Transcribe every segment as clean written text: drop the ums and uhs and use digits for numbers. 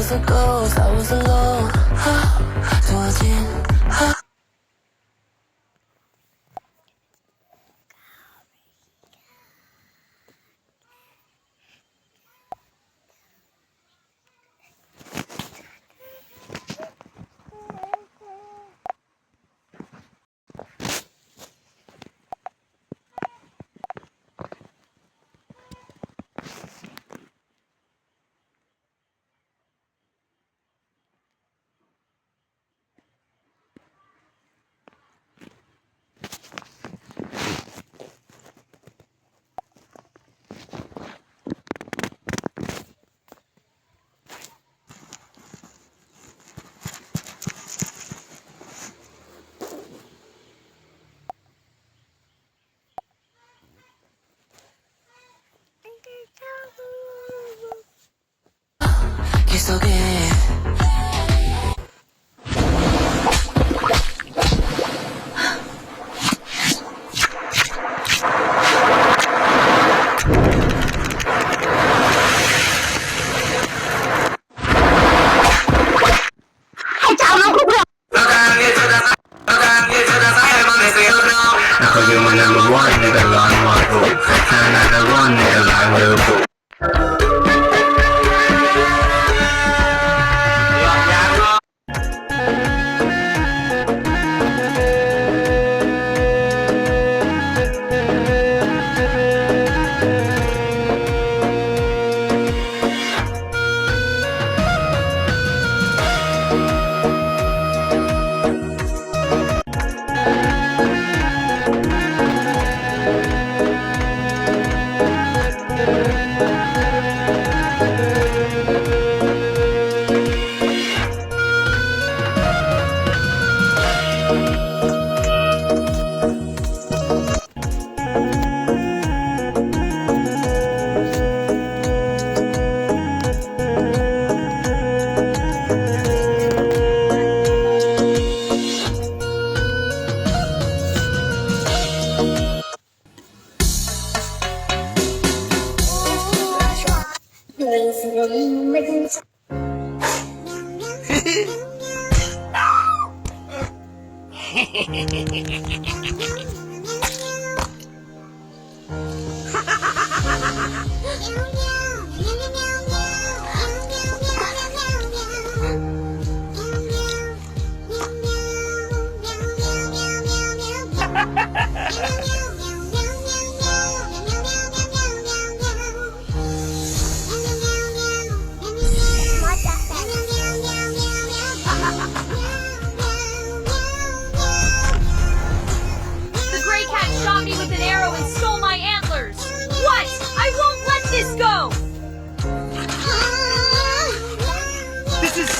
was a ghost, I was alone. 多近。길 속에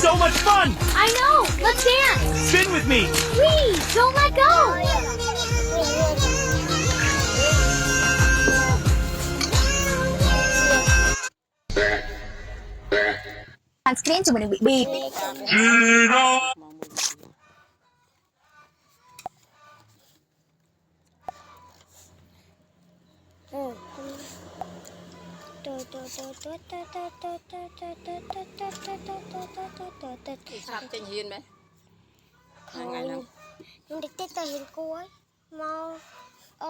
So much fun! I know! Let's dance! Spin with me! Please, don't let go! Screen cuma nih beep. Sắp trên hiên mấy ngày nào nhưng địch tết ta hiên cuối mau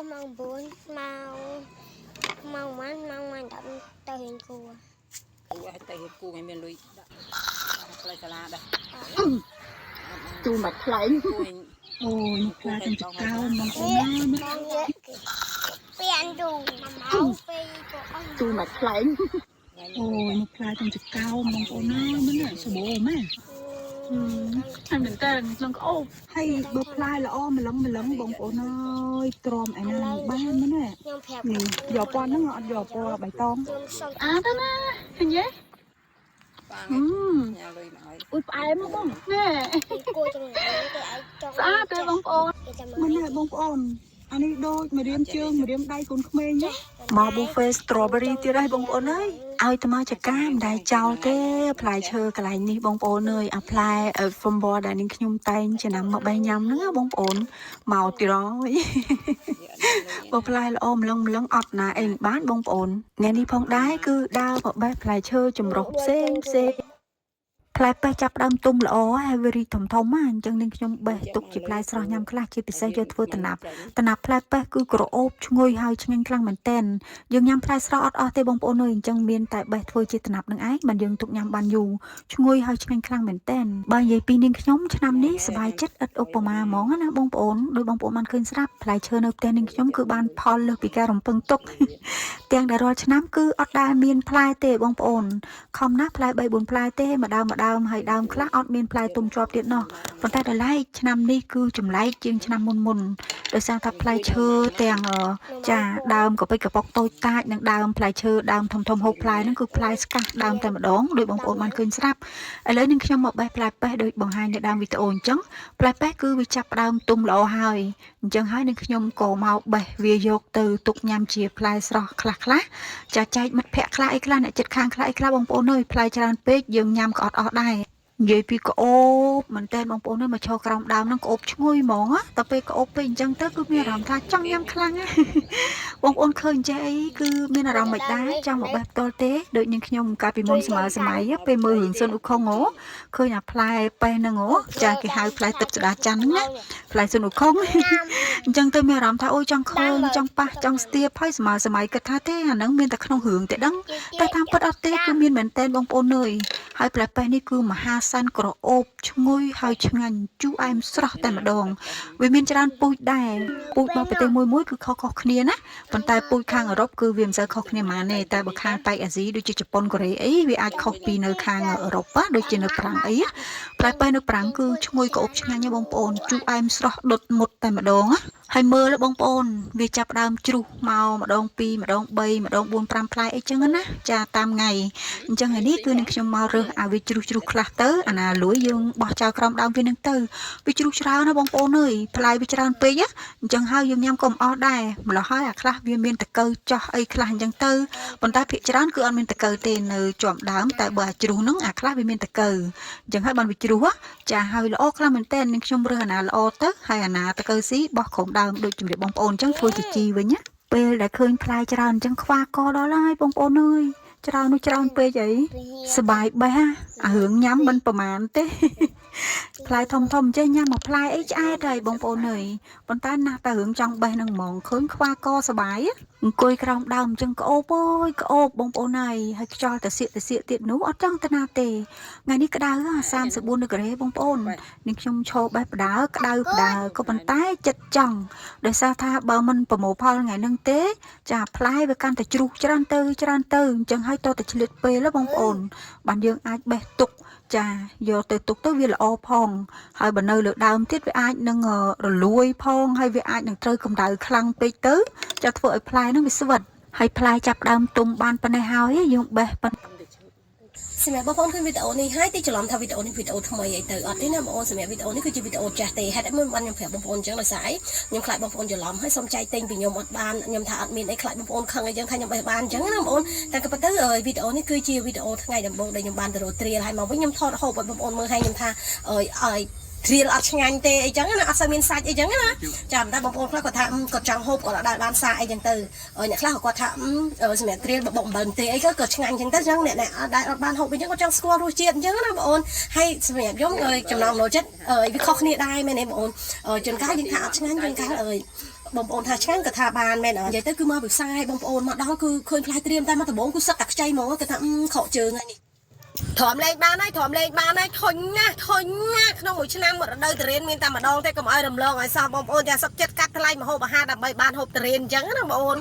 mang bốn mau mang đậm ta hiên cuối ta hiên cuối ngày miền lùi lại cả là đây Chu mạch lại. Ôi, là trong chục cao mong có nó. Pen đủ mà máu phi của ông Chu mạch lại. Ôi, một là trong chục cao mong có nó mới là số bộ mà. Anh mình tên lần ô hay bơ plai là o mà lắm bông cổ nó tròn ảnh là ba mới nè. Giò con nó ngọt giò po bài tông. À đó nè, hình nhé. Ui ai mà bông nè. Sao cái bông ôn. Mình là bông ôn. anh đi đôi mà điếm chương mà điếm đay con khmê nhá mà buffet strawberry tiệt đây bông ôn ơi ai tao mà chả cam đai chào thế apply chơi cái này ní bông ôn ơi apply ở from board đại ninh nhung tay chỉ nằm một bay nhầm nữa bông ôn màu tiệt đó apply là ôm lông ọt nè em bán bông ôn nghe đi phong đái cứ đau một bay apply chơi chùm rộp xeพลายไปจับดำตุ่มละอ้อให้เวรีถมๆมาจังนึงខ្ញុំបេះទុកជាផ្លែស្រស់ញ៉ាំខ្លះជាពិសេសយកធ្វើតំណាប់ផ្លែប៉េះគឺក្រអូបឈ្ងុយហើយឆ្ងាញ់ខ្លាំងមែនទែនយើងញ៉ាំផ្លែស្រស់អត់អស់ទេបងប្អូនអើយអញ្ចឹងមានតែបេះធ្វើជាតំណាប់នឹងឯងបានយើងទុកញ៉ាំបានយូរឈ្ងុយហើយឆ្ងាញ់ខ្លាំងមែនទែនបើនិយាយពីនាងខ្ញុំឆ្នាំនេះសប្បាយចិត្តឥតឧបមាហ្មងណាបងប្អូនដោយបងប្អូនបានឃើញស្រាប់ផ្លែឈើនៅផ្ទះនាងខ្ញុំគឺបានផលលើសពីការរំពឹងទុកទាំងដែលរាល់ឆ្នាំគឺអត់ដែលមានផ្លែទេបងប្អូនខំណាស់ផ្លែ 3-4 ផ្លែទេម្ដងហើយដើមខ្លះអត់មានផ្លែទុំជាប់ទៀតនោះប៉ុន្តែដល់ឡែកឆ្នាំនេះគឺចម្លែកជាងឆ្នាំមុនដោយសារថាផ្លែឈើទាំងចាដើមក៏ពេជ្រកប៉ុកតូចតាចនិងដើមផ្លែឈើដើមធំហូបផ្លែហ្នឹងគឺផ្លែស្កាស់ដើមតែម្ដងដោយបងប្អូនបានឃើញស្រាប់ឥឡូវនឹងខ្ញុំមកបេះផ្លែប៉េះដោយបង្ហាញនៅដើមវីដេអូអញ្ចឹងផ្លែប៉េះគឺវាចាប់ដើមទុំល្អហើយអញ្ចឹងហើយនឹងខ្ញុំក៏មកបេះវាយកទៅទុកញ៉ាំជាផ្លែស្រស់ខ្លះចាចែកមិត្តភ័ក្តិខ្លះអីខ្លះអ្នកចិត្តខាងខ្លះអីខ្លះបងប្អូនអើយផ្លែច្រើនពេកយើងញ៉ាំក៏អត់ដែរនិយាយពីក្អូបមែនតើបងប្អូនមកឈរក្រោមដើមហ្នឹងក្អូបឈ្ងុយហ្មងតែពេលក្អូបពេកអញ្ចឹងទៅគឺមានអារម្មណ៍ថាចង់ញ៉ាំខ្លាំងបងប្អូនឃើញចេះអីគឺមានអារម្មណ៍មិនដែរចង់មកបេះផ្ទាល់ទេដូចនាងខ្ញុំកាលពីមុនសម័យពេលមើលរឿងស៊ុនអ៊ូខុងឃើញអាផ្លែប៉េះហ្នឹងចាគេហៅផ្លែទឹកស្ដាច័ន្ទហ្នឹងណាផ្លែស៊ុនអ៊ូខុងអញ្ចឹងទៅមានអារម្មណ៍ថាអូយចង់ឃើញចង់ប៉ះចង់ស្ទាបហើយសម័យគិតថាទេអាហ្នឹងមានតែក្នុងរឿងតែដឹងតែតាមពិតអត់ទេគឺមានមែនតើបងប្អូនអើយហើយផ្លែប៉េះនេះគឺមហាសានក្រអូបឈ្ងុយហើយឆ្ងាញ់ជូរអែមស្រស់តែម្ដងវាមានច្រើនពូជដែរពូជរបស់ប្រទេសមួយគឺខុសៗគ្នាណាប៉ុន្តែពូជខាងអឺរ៉ុបគឺវាមិនសូវខុសគ្នាប៉ុន្មានទេតែបើខាងប៉ែកអាស៊ីដូចជាជប៉ុនកូរ៉េអីវាអាចខុសពីនៅខាងអឺរ៉ុបដូចជានៅប្រាំងអីផ្លែប៉េះនៅប្រាំងគឺឈ្ងុយក្រអូបឆ្ងាញ់ណាបងប្អូនជូរអែមស្រស់ដុតមុតតែម្ដងហើយមើលបងប្អូនវាចាប់ដើមជ្រុះមកម្ដង2ម្ដង3ម្ដង4 5ផ្លែអីចឹងណាចាតាមថ្ងៃអញ្ចឹងហើយនេះគឺនឹងខ្ញុំមករើសឲ្យវាជ្រុះខ្លះទៅអាណាលួយយើងបោះចោលក្រោមដើមវានឹងទៅវាជ្រុះច្រើនណាបងប្អូនអើយផ្លែវាច្រើនពេកអញ្ចឹងហើយយើងញ៉ាំក៏មិនអស់ដែរម្ល៉េះហើយអាខ្លះវាមានតកៅចោះអីខ្លះអញ្ចឹងទៅប៉ុន្តែភាគច្រើនគឺអត់មានតកៅទេនៅជាប់ដើមតែបើអាជ្រុះហ្នឹងអាខ្លះវាមានតកៅអញ្ចឹងហើយបានវាជ្រុះចាហើយល្អខ្លះមែនតើនឹងខ្ញុំរើសអាណាល្អទៅហើយអាណាតកៅស៊ីបោះក្រោមដើមដូចជំរាបបងប្អូនអញ្ចឹងធ្វើជាជីវិញណាពេលដែលឃើញផ្លែច្រើនអញ្ចឹងខ្វះកដល់ហើយបងប្អូនអើយច្រើននោះច្រើនពេកអីសបាយបេះអារឿងញ៉ាំមិនប្រមាណទេផ្លែធំចេះញ៉ាំមួយផ្លែអីឆ្អែតហើយបងប្អូនអើយប៉ុន្តែណាស់តែរឿងចង់បេះនឹងហ្មងឃើញខ្វះកសបាយអង្គុយក្រោមដើមអញ្ចឹងក្អូបអើយក្អូបបងប្អូនហើយខ្យល់ទៅសៀកទៀតនោះអត់ចង់ទៅណាទេថ្ងៃនេះក្តៅ34ដឺក្រេបងប្អូននឹងខ្ញុំឈរបេះផ្ដាល់ក្តៅក៏ប៉ុន្តែចិត្តចង់ដោយសារថាបើមិនប្រមូលផលថ្ងៃហ្នឹងទេចាផ្លែវាកាន់តែជ្រុះច្រើនទៅអញ្ចឹងហើយតតែឆ្លៀតពេលបងប្អូនបានយើងអាចបេះទុកចាយកទៅទុកទៅវាល្អផងហើយបើនៅលើដើមទៀតវាអាចនឹងរលួយផងហើយវាអាចនឹងត្រូវកម្ដៅខ្លាំងពេកទៅចាធ្វើឲ្យផ្លែហ្នឹងវាស្វិតហើយផ្លែចាប់ដើមទុំបានប៉ុណ្ណេះហើយយើងបេះប៉ុណ្ណេះសម្រាប់បងប្អូនឃើញវីដេអូនេះហើយទីច្រឡំថាវីដេអូនេះវីដេអូថ្មីអីទៅអត់ទេណាបងប្អូនសម្រាប់វីដេអូនេះគឺជាវីដេអូចាស់ទេហេតុអីមិនបានខ្ញុំប្រាប់បងប្អូនអញ្ចឹងដោយសារអីខ្ញុំខ្លាចបងប្អូនច្រឡំហើយសូមចែកទិញពីខ្ញុំអត់បានខ្ញុំថាអត់មានអីខ្លាចបងប្អូនខឹងអីចឹងថាខ្ញុំបេះបានអញ្ចឹងណាបងប្អូនតែក៏ប៉ុន្តែវីដេអូនេះគឺជាវីដេអូថ្ងៃដំបូងដែលខ្ញុំបានទៅរកត្រៀលហើយមកវិញខ្ញុំថតហូបឲ្យបងប្អូនមើលហើយខ្ញុំថាត្រៀលអត់ឆ្ងាញ់ទេអីចឹងណាអត់សូវមានសាច់អីចឹងណាចាំតែបងប្អូនខ្លះគាត់ថាគាត់ចង់ហូបគាត់អត់បានសាអីចឹងទៅអ្នកខ្លះគាត់ថាសម្រាប់ត្រៀលបុកអំបិលទេអីក៏ឆ្ងាញ់ចឹងទៅចឹងអ្នកដែលអត់បានហូបអីចឹងគាត់ចង់ស្គាល់រសជាតិអញ្ចឹងណាបងប្អូនហើយសម្រាប់ខ្ញុំចំណងរសជាតិវាខុសគ្នាដែរមែនទេបងប្អូនជួនកាលយើងថាអត់ឆ្ងាញ់ជួនកាលបងប្អូនថាឆ្ងាញ់ក៏ថាបានមែននិយាយទៅគឺមកពីផ្សាយបងប្អូនមកដល់គឺឃើញផ្លែត្រៀមតែមកដំបងគឺសឹកតែខ្ចីហ្មងគាត់ថាខកជើងហើយនេះធំលេងបានហើយធំលេងបានហើយធុញណាក្នុងមួយឆ្នាំរដូវតរៀនមានតែម្ដងទេកុំឲ្យរំលងឲ្យសោះបងប្អូនចាសុខចិត្តកាត់ថ្លៃម្ហូបអាហារដើម្បីបានហូបតរៀនអញ្ចឹងណាបងប្អូន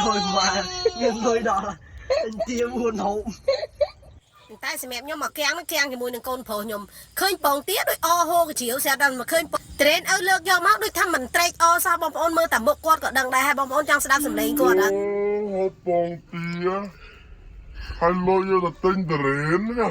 ជួយមកមានលុយដល់ទាមួនហូបតែសម្រាប់ខ្ញុំមកគាំងជាមួយនឹងកូនប្រុសខ្ញុំឃើញបងទៀតដូចហូកជ្រាវស្រាប់តែមកឃើញតរៀនឲ្យលើកយកមកដូចថាមិនត្រេកសោះបងប្អូនមើលតែមុខគាត់ក៏ដឹងដែរហើយបងប្អូនចង់ស្ដាប់សម្លេងគាត់អត់បងទាហើយលុយយកទៅទិញតរៀនណា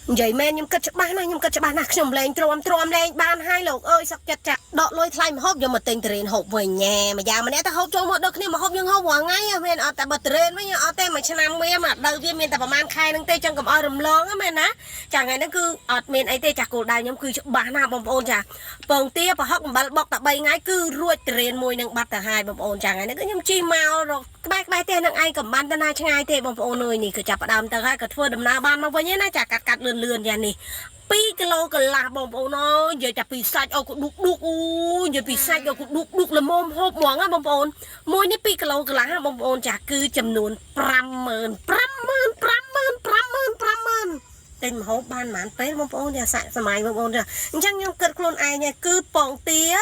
vậy men nhưng cất bán này nhưng cất bán nạc nhom lên trôm lên ban hai lộc ơi sắp chặt chặt đọ lôi thay mà hộp vô một tình tiền hộp về nhà mà già mà nè ta hộp cho một đợt này mà hộp nhưng hộp vào ngay men ở tại bờ tiền với nhau ở tại mà chăn men mà đầu tiên men tạiประมาณkhai năng tê trong cầm ở rầm lon á men á chẳng ngày nó cứ ở men ấy tê chặt cổ đài nhóm cứ bán nào bông ôn chả bông tia và hộp bọc tại bay ngay cứ ruột tiền môi năng bắt tại hai bông ôn chẳng ngày nó cứ nhóm chi màu rồi bài tê năng ai cầm ban tên hai chẳng ai tê bông ôn ơi nè cứ chặt đầm tại hai cứ thưa đầm nào ban mà với nhé nó chặt cắt lươn vậy nè pi cái lô cái là bông ôn nó giờ chặt pi sạch ở cũng đục giờ pi sạch ở cũng đục là mồm hộp mỏng á bông ôn môi ní pi cái lô cái là bông ôn chặt cứ chầm nôn pram mơn tên hộp ban màn pé bông ôn giờ sạch sầm mày bông ôn giờ chẳng nhung cất luôn ai nha cứ bông tía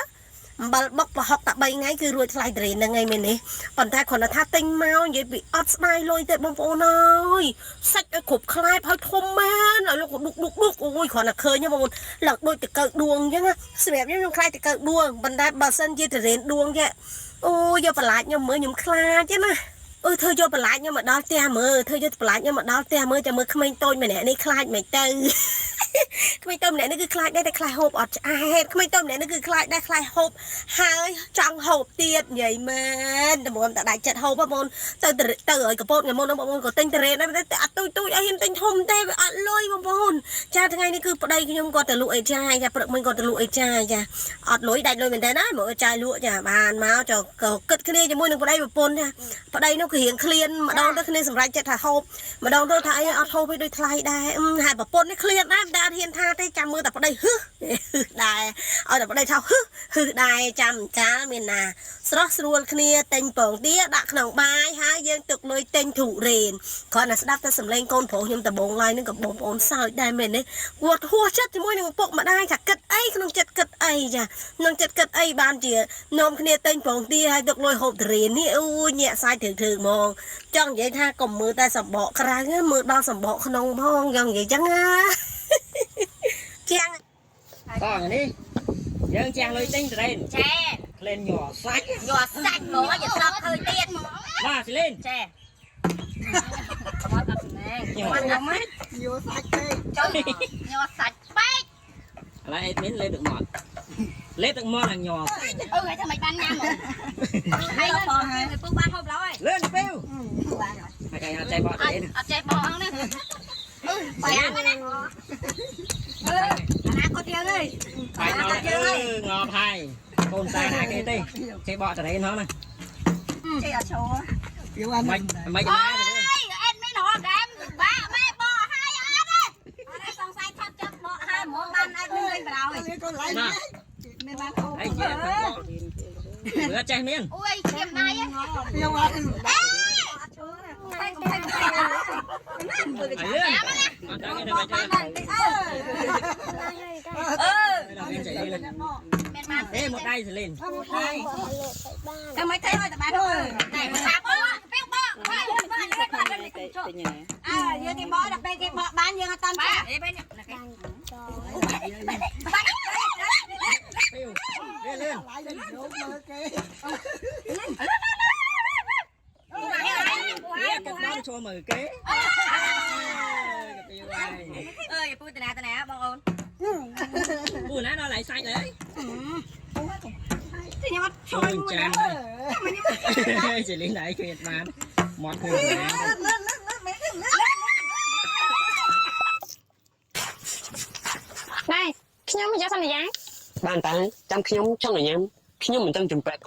bọc và học tại bay ngay cứ ruồi lại để là ngày mình này còn ta còn là tha tinh mau vậy bị ớt bay lôi tới bông ôn ơi sách cái cục khai phải thôm men rồi nó đục ôi còn là khơi nhá bông lật đôi từ cờ đuông chứ đẹp như khai từ cờ đuông bàn tay bà sân chia từ rền đuông vậy ôi do bà lại nhưng mới nhúng khai chứ nè ôi thôi cho bà lại nhưng mà đo te mơ thôi cho bà lại nhưng mà đo te mơ cho mơ không tôi mày nè đây khai mày tư không tôm này nó cứ khai đây đây khai hộp ở ai không tôm này nó cứ khai đây khai hộp hai trong hộp tiền vậy mà một tại đại trận hộp môn từ ở cái bột ngày môn nó môn của tinh tiền nó tôi em tinh thông tê ăn lôi môn cha thằng này nó cứ đây nhưng còn từ lụi trai cha mình còn từ lụi trai cha ọt lối đại lôi mình thế đấy mỗi trai lụa cha bàn máu cho cất cái này cho môi vào đây một pôn nha vào đây nó cứ hiện clean mà đâu đó cái này sầm rai chết thà hộp mà đâu tôi thấy ọt hộp với đôi thay đây hai bà pôn nó clean đấy hiền tha tới chăm mưa tập ở đây đài ở tập ở đây sao đài chăm cá miền nà sốt ruột kia tên bổng tía đặt nòng bài hai dân tục nuôi tên thủ rền còn là đáp ta sầm lên con phổ nhưng tập bồn lại nó gặp bồn ổn sao đây mình đấy quật hua chất thì mỗi người bụng mà đai chặt cất ấy không chặt cất ấy cha nông chặt cất ấy ban chỉ nôm kia tên bổng tía hay tục nuôi hộp rền ní u nhẹ sai thường mong trong vậy tha cùng mưa ta sầm bọ cái mưa bao sầm bọ không nông phong gần vậy chẳng á chàng còn đi dân chàng lôi tinh lên Chè lên nhỏ sách bố giờ sắp hơi tiền mà thì lên chè nhỏ mắt vô sạch đi nhỏ sạch bách lại miếng lên được ngọt lên được món là nhỏ vậy sao mày bán nhang rồi hay là bò người phương bán hôm rồi lên phiêu hai cái chạy bọ đấy chạy bò không nè phải ăn nè có tiền đi phải nó ngọt hay con tay hai cái tê chạy bọ từ đấy nó này chạy ở chỗ mấy cái má rồi em mới nói em ba mẹ bò hai ăn đi ở đây xong sai thắp chấp bò hai mỗi ban anh lên vào rồi mà anh chị bữa chạy miếng ui kiếm này á ê một tay thì lên em mới thấy thôi tụi bạn thôi này sao bó biết bó giờ cái bó đặt đây cái bó bán dương tan ba bên lên cái đó cho mời kế ơi pui tè nè bông ôn pui nãy nó lại sai đấy thì nhưng mà thôi chán chỉ lên lại chuyện mà mọt người này, khi nhóm mình cho xong rồi dán. Bạn ta chăm khi nhóm trong này nhám khi nhóm mình tăng chừng bẹt